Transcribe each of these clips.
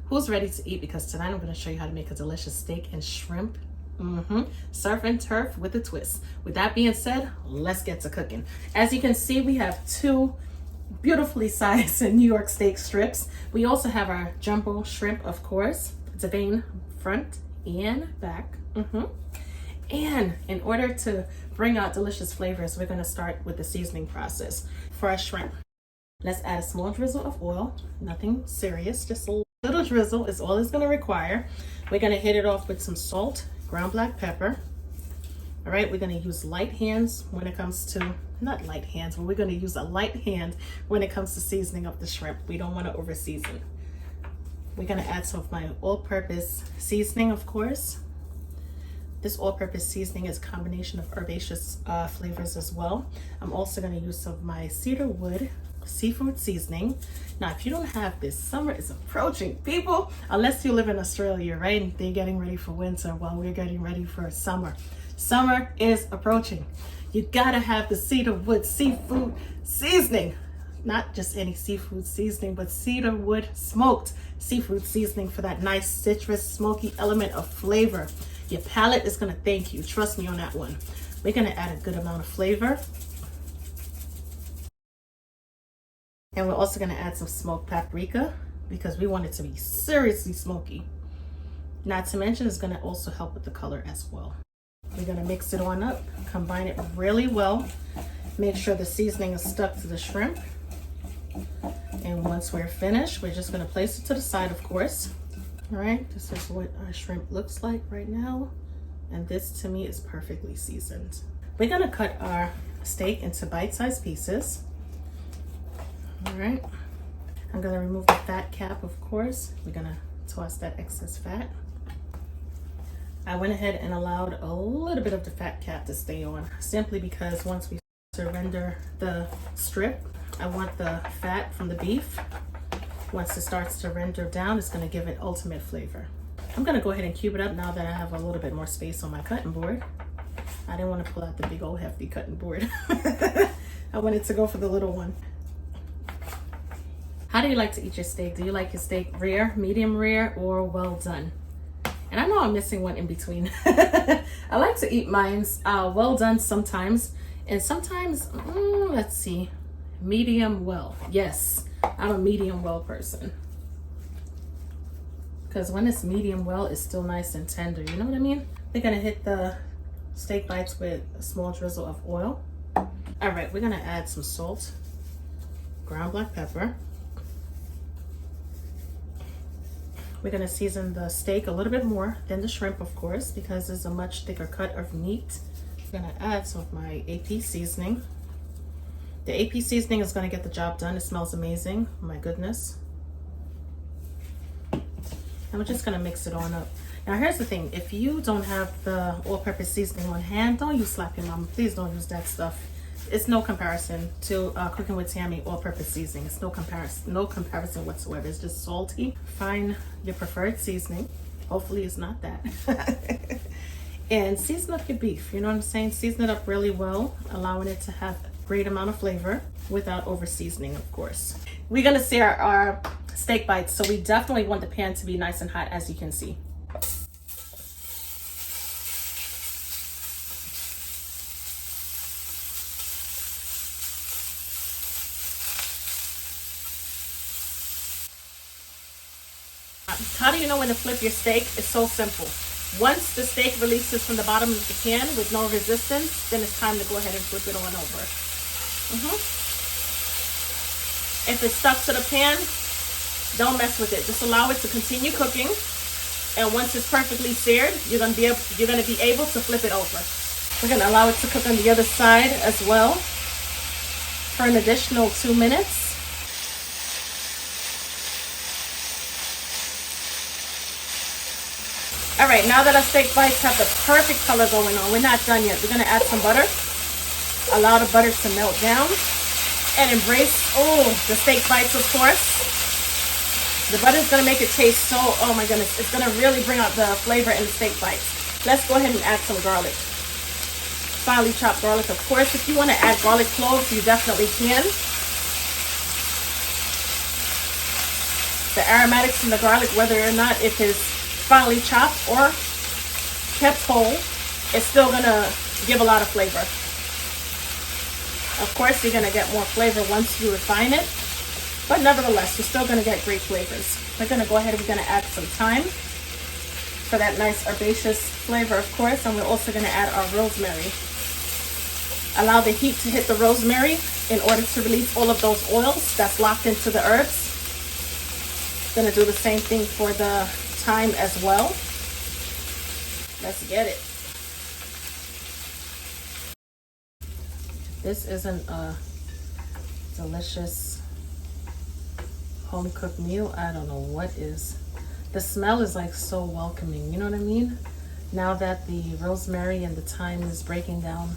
who's ready to eat? Because tonight I'm going to show you how to make a delicious steak and shrimp. Surf and turf with a twist. With that being said, let's get to cooking. As you can see, we have two beautifully sized New York steak strips. We also have our jumbo shrimp, of course, deveined front and back. And in order to bring out delicious flavors, we're going to start with the seasoning process. For our shrimp, let's add a small drizzle of oil. Nothing serious, just a little drizzle is all it's going to require. We're going to hit it off with some salt, ground black pepper. All right, we're going to use light hands when it comes to, not light hands, but we're going to use a light hand when it comes to seasoning up the shrimp. We don't want to over season. We're going to add some of my all-purpose seasoning, of course. This all-purpose seasoning is a combination of herbaceous flavors as well. I'm also going to use some of my cedarwood seafood seasoning. Now, if you don't have this, summer is approaching, people, unless you live in Australia, right? And they're getting ready for winter while we're getting ready for summer. Summer is approaching. You gotta have the cedarwood seafood seasoning. Not just any seafood seasoning, but cedarwood smoked seafood seasoning for that nice citrus, smoky element of flavor. Your palate is gonna thank you. Trust me on that one. We're gonna add a good amount of flavor. And we're also gonna add some smoked paprika because we want it to be seriously smoky. Not to mention, it's gonna also help with the color as well. We're gonna mix it on up, combine it really well. Make sure the seasoning is stuck to the shrimp. And once we're finished, we're just gonna place it to the side, of course. All right, this is what our shrimp looks like right now. And this to me is perfectly seasoned. We're gonna cut our steak into bite-sized pieces. All right, I'm gonna remove the fat cap, of course. We're gonna toss that excess fat. I went ahead and allowed a little bit of the fat cap to stay on, simply because once we surrender the strip, I want the fat from the beef. Once it starts to render down, it's gonna give it ultimate flavor. I'm gonna go ahead and cube it up now that I have a little bit more space on my cutting board. I didn't want to pull out the big old hefty cutting board. I wanted to go for the little one. How do you like to eat your steak? Do you like your steak rare, medium rare, or well done? And I know I'm missing one in between. I like to eat mine well done sometimes, and sometimes, let's see, medium well. Yes, I'm a medium well person. Because when it's medium well, it's still nice and tender, you know what I mean? We're gonna hit the steak bites with a small drizzle of oil. All right, we're gonna add some salt, ground black pepper. We're gonna season the steak a little bit more than the shrimp, of course, because it's a much thicker cut of meat. I'm gonna add some of my AP seasoning. The AP seasoning is gonna get the job done. It smells amazing, oh my goodness. And we're just gonna mix it on up. Now here's the thing, if you don't have the all-purpose seasoning on hand, don't use Slap Your Mama. Please don't use that stuff. It's no comparison to Cooking with Tammy all-purpose seasoning. It's no comparison whatsoever. It's just salty. Find your preferred seasoning. Hopefully it's not that. And season up your beef. You know what I'm saying? Season it up really well, allowing it to have a great amount of flavor without over seasoning, of course. We're gonna sear our steak bites, so we definitely want the pan to be nice and hot, as you can see. How do you know when to flip your steak? It's so simple. Once the steak releases from the bottom of the pan with no resistance, then it's time to go ahead and flip it on over. If it's stuck to the pan, don't mess with it. Just allow it to continue cooking. And once it's perfectly seared, you're gonna be able to flip it over. We're gonna allow it to cook on the other side as well for an additional 2 minutes. All right, now that our steak bites have the perfect color going on, we're not done yet. We're gonna add some butter. Allow the butter to melt down and embrace, the steak bites, of course. The butter is gonna make it taste so, oh my goodness, it's gonna really bring out the flavor in the steak bites. Let's go ahead and add some garlic. Finely chopped garlic, of course. If you wanna add garlic cloves, you definitely can. The aromatics from the garlic, whether or not it is finely chopped or kept whole, it's still gonna give a lot of flavor. Of course, you're gonna get more flavor once you refine it, but nevertheless, you're still gonna get great flavors. We're gonna go ahead and we're gonna add some thyme for that nice herbaceous flavor, of course, and we're also gonna add our rosemary. Allow the heat to hit the rosemary in order to release all of those oils that's locked into the herbs. Gonna do the same thing for the thyme as well. Let's get it. This isn't a delicious home cooked meal. I don't know what is. The smell is like so welcoming, you know what I mean? Now that the rosemary and the thyme is breaking down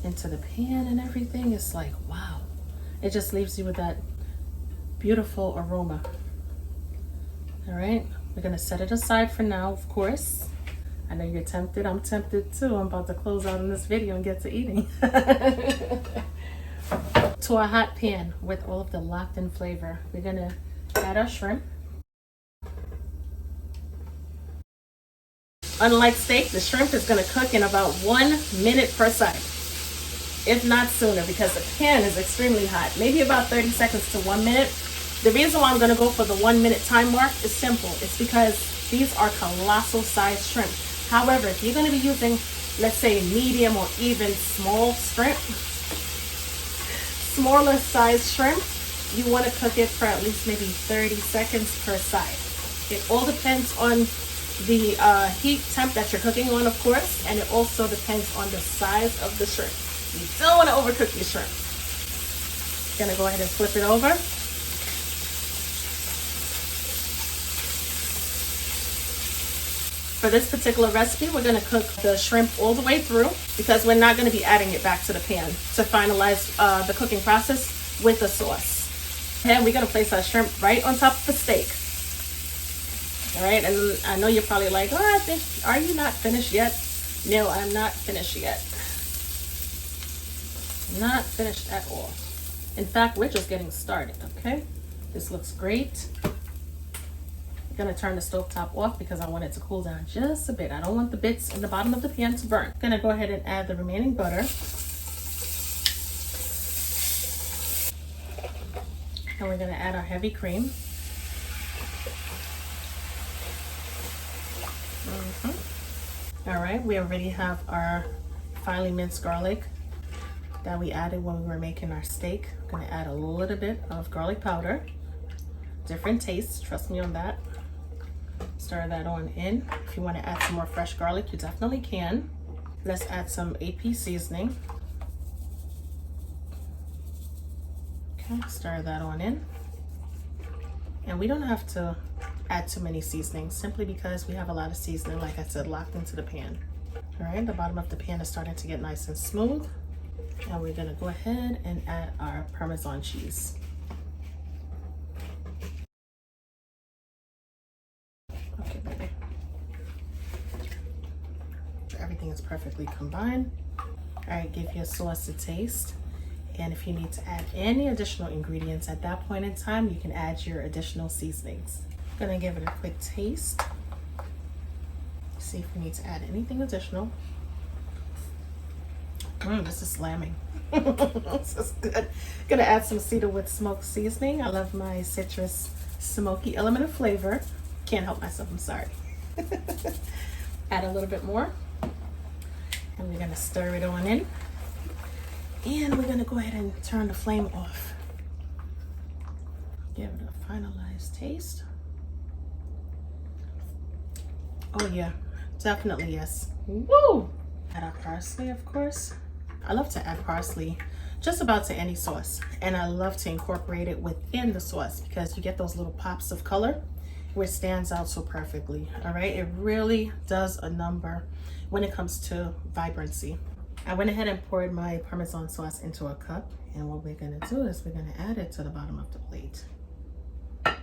into the pan and everything, it's like, wow. It just leaves you with that beautiful aroma. All right, we're gonna set it aside for now, of course. I know you're tempted, I'm tempted too. I'm about to close out in this video and get to eating. To a hot pan with all of the locked in flavor, we're gonna add our shrimp. Unlike steak, the shrimp is gonna cook in about 1 minute per side, if not sooner, because the pan is extremely hot. Maybe about 30 seconds to 1 minute. The reason why I'm gonna go for the 1 minute time mark is simple. It's because these are colossal sized shrimp. However, if you're gonna be using, let's say, medium or even small shrimp, smaller sized shrimp, you wanna cook it for at least maybe 30 seconds per side. It all depends on the heat temp that you're cooking on, of course, and it also depends on the size of the shrimp. You don't wanna overcook your shrimp. Gonna go ahead and flip it over. For this particular recipe, we're gonna cook the shrimp all the way through because we're not gonna be adding it back to the pan to finalize the cooking process with the sauce. And we're gonna place our shrimp right on top of the steak. All right, and I know you're probably like, oh, are you not finished yet? No, I'm not finished yet. Not finished at all. In fact, we're just getting started, okay? This looks great. Gonna turn the stove top off because I want it to cool down just a bit. I don't want the bits in the bottom of the pan to burn. Gonna go ahead and add the remaining butter. And we're gonna add our heavy cream. All right, we already have our finely minced garlic that we added when we were making our steak. I'm gonna add a little bit of garlic powder. Different tastes, trust me on that. Stir that on in. If you want to add some more fresh garlic, you definitely can. Let's add some AP seasoning. Okay, stir that on in. And we don't have to add too many seasonings simply because we have a lot of seasoning, like I said, locked into the pan. All right, the bottom of the pan is starting to get nice and smooth. And we're gonna go ahead and add our Parmesan cheese. Okay, baby. Everything is perfectly combined. All right, give your sauce a taste. And if you need to add any additional ingredients at that point in time, you can add your additional seasonings. I'm gonna give it a quick taste. See if we need to add anything additional. This is slamming. This is good. Gonna add some cedarwood smoked seasoning. I love my citrus smoky element of flavor. Can't help myself, I'm sorry. Add a little bit more. And we're gonna stir it on in. And we're gonna go ahead and turn the flame off. Give it a finalized taste. Oh yeah, definitely yes. Woo! Add our parsley, of course. I love to add parsley just about to any sauce. And I love to incorporate it within the sauce because you get those little pops of color where it stands out so perfectly, all right? It really does a number when it comes to vibrancy. I went ahead and poured my Parmesan sauce into a cup, and what we're gonna do is we're gonna add it to the bottom of the plate. All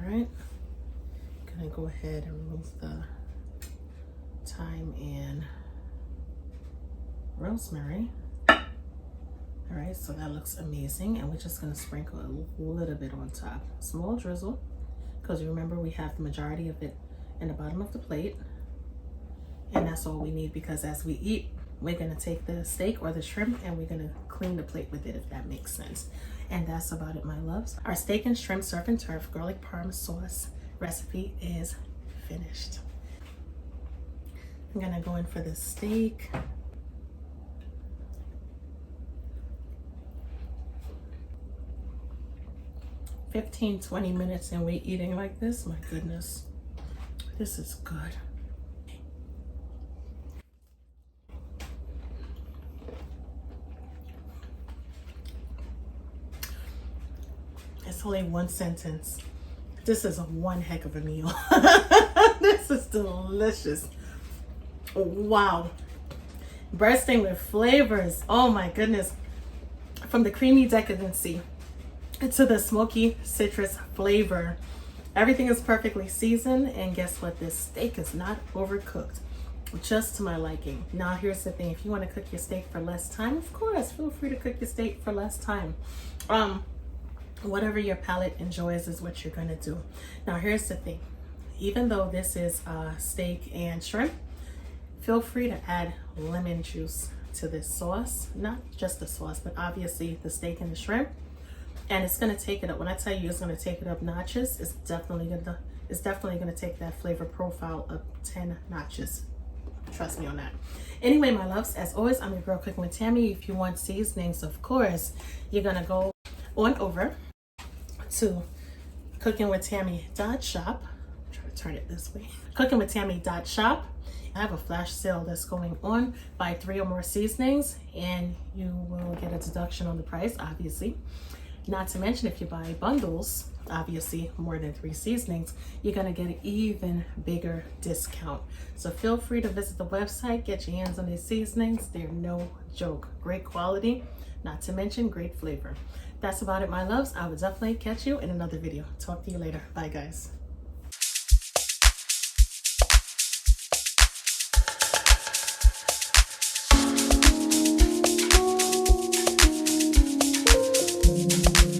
right, gonna go ahead and remove the thyme and rosemary. All right, so that looks amazing. And we're just gonna sprinkle a little bit on top. Small drizzle, because remember we have the majority of it in the bottom of the plate. And that's all we need, because as we eat, we're gonna take the steak or the shrimp and we're gonna clean the plate with it, if that makes sense. And that's about it, my loves. Our steak and shrimp surf and turf garlic parm sauce recipe is finished. I'm gonna go in for the steak. $15-20 minutes and we're eating like this. My goodness, this is good. It's only one sentence. This is one heck of a meal. This is delicious. Wow. Bursting with flavors. Oh my goodness. From the creamy decadency to the smoky citrus flavor. Everything is perfectly seasoned, and guess what? This steak is not overcooked. Just to my liking. Now here's the thing. If you want to cook your steak for less time, of course, feel free to cook your steak for less time. Whatever your palate enjoys is what you're going to do. Now here's the thing. Even though this is steak and shrimp, feel free to add lemon juice to this sauce. Not just the sauce, but obviously the steak and the shrimp. And it's going to take it up. When I tell you it's going to take it up notches, it's definitely going to take that flavor profile up 10 notches. Trust me on that. Anyway, my loves, as always, I'm your girl Cooking with Tammy. If you want seasonings, of course, you're going to go on over to cookingwithtammy.shop. Try to turn it this way. cookingwithtammy.shop. I have a flash sale that's going on. Buy 3 or more seasonings and you will get a deduction on the price, obviously. Not to mention, if you buy bundles, obviously more than 3 seasonings, you're gonna get an even bigger discount. So feel free to visit the website, get your hands on these seasonings. They're no joke. Great quality, not to mention great flavor. That's about it, my loves. I will definitely catch you in another video. Talk to you later. Bye, guys.